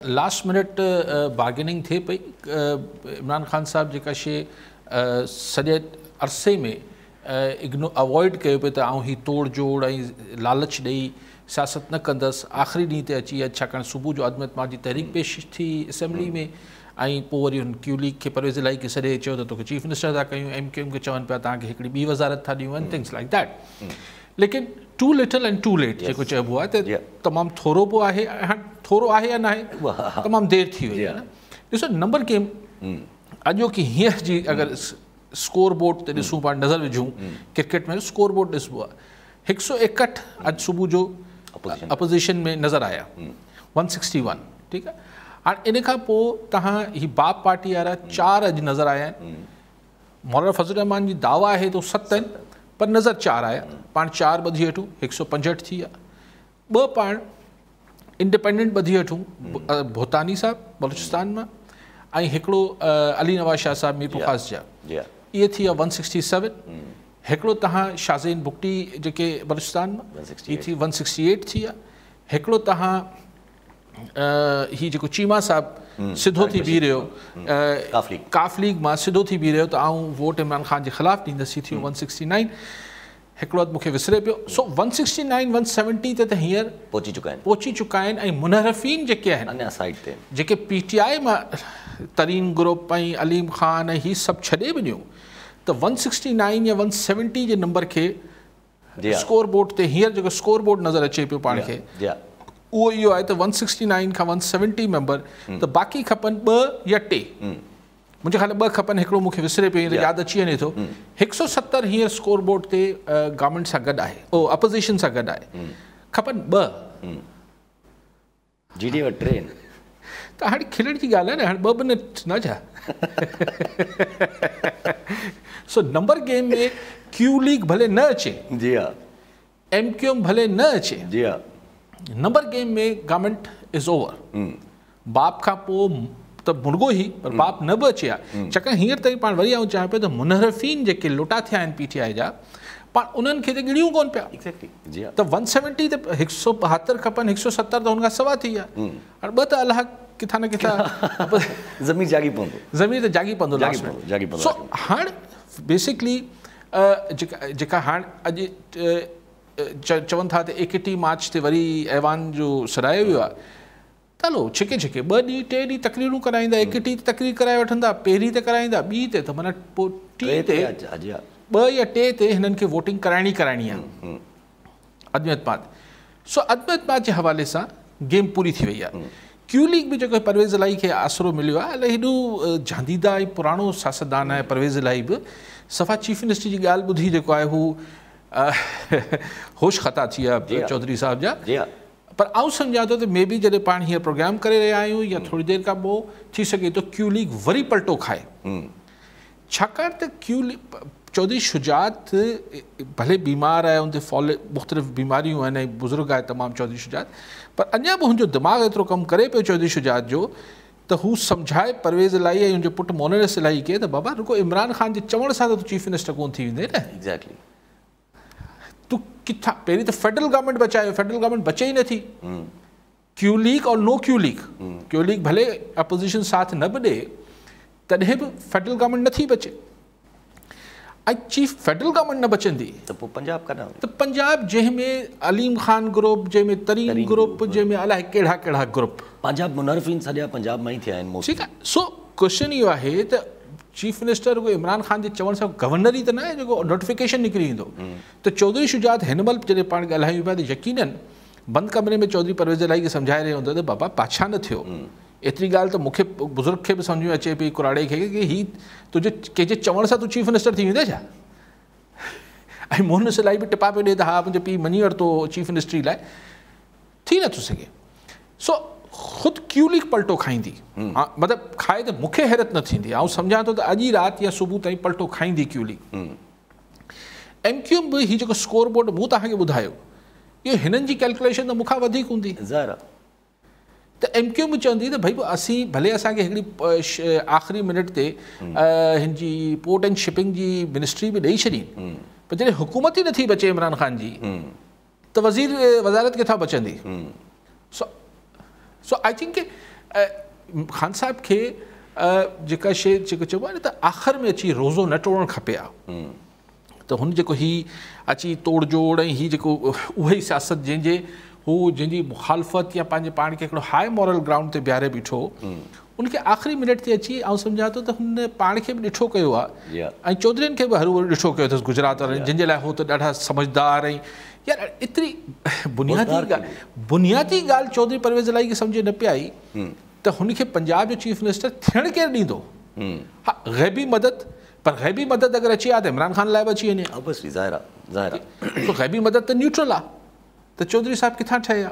last minute bargaining थे पई इमरान खान साहब जेका शे सॼे अरसे में अवॉइड कयो पे त ही तोड़ जोड़ ऐं लालच ॾेई सियासत न कंदसि आख़िरी ॾींहं ते अची विया छाकाणि सुबुह जो आदम एतमाद जी तहरीक पेश थी असेंबली में ऐं पोइ वरी हुन क्यू लीग खे परवेज़ इलाही खे सॾे चयो त तोखे चीफ मिनिस्टर था कयूं MQM खे चवनि पिया तव्हांखे हिकिड़ी ॿी वज़ारत था ॾियूं आहिनि थिंग्स लाइक दैट लेकिन too little and too late जेको चइबो आहे त तमामु थोरो बि आहे हाणे थोरो आहे या न आहे तमामु देरि थी वई आहे ॾिसो नंबर गेम अॼोकी हींअर जी अगरि स्कोर बोर्ड ते ॾिसूं पाण नज़र विझूं क्रिकेट में स्कोर बोर्ड ॾिसबो आहे 161 अॼु सुबुह जो अपोज़िशन में नज़र आया 161 ठीकु आहे हाणे इन खां पोइ तव्हां ही बाप पार्टी वारा 4 अॼु नज़र आया आहिनि मौलाना फज़लुर रहमान जी दावा आहे तो 7 आहिनि पर नज़र 4 आया पाण 4 ॿधी वठूं 165 थी विया 2 पाण इंडिपेंडेंट ॿधी वठूं भूतानी साहब बलूचिस्तान मां ऐं हिकिड़ो अली नवाज़ शाह साहब मीरपुर ख़ास जा इहे थी विया 167 हिकिड़ो तव्हां शाज़ीन बुगटी जेके बलूचिस्तान मां इहे थी 168 थी विया हिकिड़ो तव्हां ही जेको चीमा साहब सिधो थी बीह रहियो काफ लीग मां सिधो थी बीह रहियो त आऊं वोट इमरान खान जे ख़िलाफ़ु ॾींदसि थी 169 हिकिड़ो हथु मूंखे विसरे पियो सो 169 170 ते त हींअर पहुची चुका आहिनि ऐं मुनहरफ़ीन जेके आहिनि अञा साइड ते जेके PTI मां तरीन ग्रुप ऐं अलीम ख़ान ऐं हीअ सभु छॾे बि ॾियूं त 169 या 170 जे नंबर खे स्कोर बोर्ड ते हींअर जेको स्कोर बोर्ड नज़र अचे पियो पाण खे उहो इहो आहे त 169 खां 170 मेंबर त बाक़ी खपनि 2 या 3 मुंहिंजे ख़्याल 2 खपनि हिकिड़ो मूंखे विसरे पियो यादि अची वञे थो 170 हींअर स्कोर बोर्ड ते गवर्नमेंट सां गॾु आहे अपोज़िशन सां गॾु आहे खपनि 2 GD व 3 त हाणे खिलण जी ॻाल्हि आहे न हाणे 2 बि न छा सो नंबर गेम में क्यू लीग भले न अचे जी हा MQM भले न अचे जी हा नंबर गेम में गवर्नमेंट इज़ ओवर बाप खां पोइ त मुर्गो ई पर बाप न बि अचे आहे छाकाणि हींअर ताईं पाण वरी आऊं चाहियां पियो त मुनहरफ़ीन जेके लुटा थिया आहिनि PTI जा पाण उन्हनि खे त ॻिणियूं कोन पिया त 170 ते 172 खपनि 170 त हुन खां सवा थी विया हाणे 2 त अलाह किथां न किथां ज़मीन जागी पवंदो सो हाणे बेसिकली जेका हाणे अॼु चवनि था त 31 मार्च ते वरी ऐवान जो सरायो वियो आहे त हलो छिके 2 ॾींहं 3 ॾींहं तकरीरूं कराईंदा 31 ते तकरीर कराए वठंदा पहिरीं ते कराईंदा ॿी ते त माना पोइ 3 ते 2 या 3 ते हिननि खे वोटिंग कराइणी आहे अदम एतमाद सो अदम एतमाद जे हवाले सां गेम पूरी थी वई आहे क्यू लीग बि जेको परवेज़ इलाही खे आसरो मिलियो आहे अलाए हेॾो झांदीदा ऐं पुराणो सियासतदान आहे परवेज़ इलाही बि सफ़ा चीफ मिनिस्टर जी ॻाल्हि ॿुधी जेको आहे हू होश ख़ता थी विया चौधरी साहब जा पर आउं सम्झां थो त मे बी जॾहिं पाण हीअं प्रोग्राम करे रहिया आहियूं या थोरी देरि खां पोइ थी सघे थो क्यू लीग वरी पलटो खाए छाकाणि त क्यू लीग चौधरी शुजात भले बीमार आहे उन ते मुख़्तलिफ़ बीमारियूं आहिनि ऐं बुज़ुर्ग आहे तमामु चौधरी शुजात पर अञा बि हुनजो दिमाग़ एतिरो कमु करे पियो चौधरी शुजात जो त हू सम्झाए परवेज़ इलाही ऐं हुनजो पुटु मोनस इलाही खे त बाबा रुको इमरान खान जे चवण सां त तूं चीफ मिनिस्टर कोन थी वेंदे न एग्ज़ैक्टली तूं किथां पहिरीं त फेडरल गवर्नमेंट बचायो फेडरल गवर्नमेंट बचे ई नथी क्यू लीग और नो क्यू लीग भले अपोज़िशन साथ न बि ॾे तॾहिं बि फेडरल गवर्नमेंट नथी बचे ऐं चीफ फेडरल गवर्नमेंट न बचंदी त पोइ पंजाब कॾहिं त पंजाब जंहिंमें अलीम ख़ान ग्रुप जंहिंमें तरीन ग्रुप जंहिंमें अलाए कहिड़ा ग्रुप पंजाब मुनहरफ़ीन सॼा पंजाब मां ई थिया आहिनि ठीकु आहे सो क्वेश्चन इहो आहे त चीफ मिनिस्टर को इमरान खान जे चवण सां गवर्नर ई त न आहे जेको नोटिफिकेशन निकिरी ईंदो त चौधरी शुजात हिन महिल जॾहिं पाण ॻाल्हायूं पिया त यकीनन बंदि कमरे में चौधरी परवेज़ इलाही खे सम्झाए रहियो हूंदो त बाबा पाछा न थियो एतिरी ॻाल्हि त मूंखे बुज़ुर्ग खे बि सम्झ में अचे पई कुराड़े खे की ही तुंहिंजे कंहिंजे चवण सां तूं चीफ मिनिस्टर थी वेंदे छा ऐं मोहनस इलाही बि टिपा पियो ॾिए त हा मुंहिंजो पीउ मञी वरितो चीफ मिनिस्ट्री लाइ थी नथो सघे सो ख़ुदि क्यू लीग पलटो खाईंदी मतिलबु खाए त मूंखे हैरत न थींदी ऐं सम्झां थो त अॼु ई राति या सुबुह ताईं पलटो खाईंदी क्यू लीग MQM बि हीउ जेको स्कोर बोर्ड मूं तव्हांखे ॿुधायो इहो हिननि जी कैलकुलेशन त मूंखां वधीक हूंदी त MQM बि चवंदी त भई असीं भले असांखे हिकिड़ी आख़िरी मिनट ते हिन जी पोर्ट एंड शिपिंग जी मिनिस्ट्री बि ॾेई छॾी पर जॾहिं हुकूमत ई नथी बचे इमरान खान जी त वज़ारत किथां बचंदी सो आई थिंक ख़ान साहिब खे जेका शइ जेको चइबो आहे न त आख़िर में अची रोज़ो न टोड़णु खपे आहे त हुन जेको हीउ अची तोड़ जोड़ ऐं हीउ जेको उहा ई सियासत जंहिंजी मुखालफ़त या पंहिंजे पाण खे हिकिड़ो हाई मॉरल ग्राउंड ते बीहारे बीठो उनखे आख़िरी मिनट ते अची ऐं सम्झां थो त हुन पाण खे बि ॾिठो कयो आहे ऐं चौधरीनि खे बि हर ॾिठो कयो अथसि गुजरात वारनि जंहिंजे लाइ हो त ॾाढा समझदार ऐं यार एतिरी बुनियादी ॻाल्हि चौधरी परवेज़ इलाही खे सम्झ न पिए आई त हुनखे पंजाब जो चीफ मिनिस्टर थियणु केरु ॾींदो हा ग़ैबी मदद पर ग़ैबी मदद अगरि अची आहे त इमरान ख़ान लाइ बि अची वञे ग़ैबी मदद त न्यूट्रल आहे त चौधरी साहिब किथां ठहिया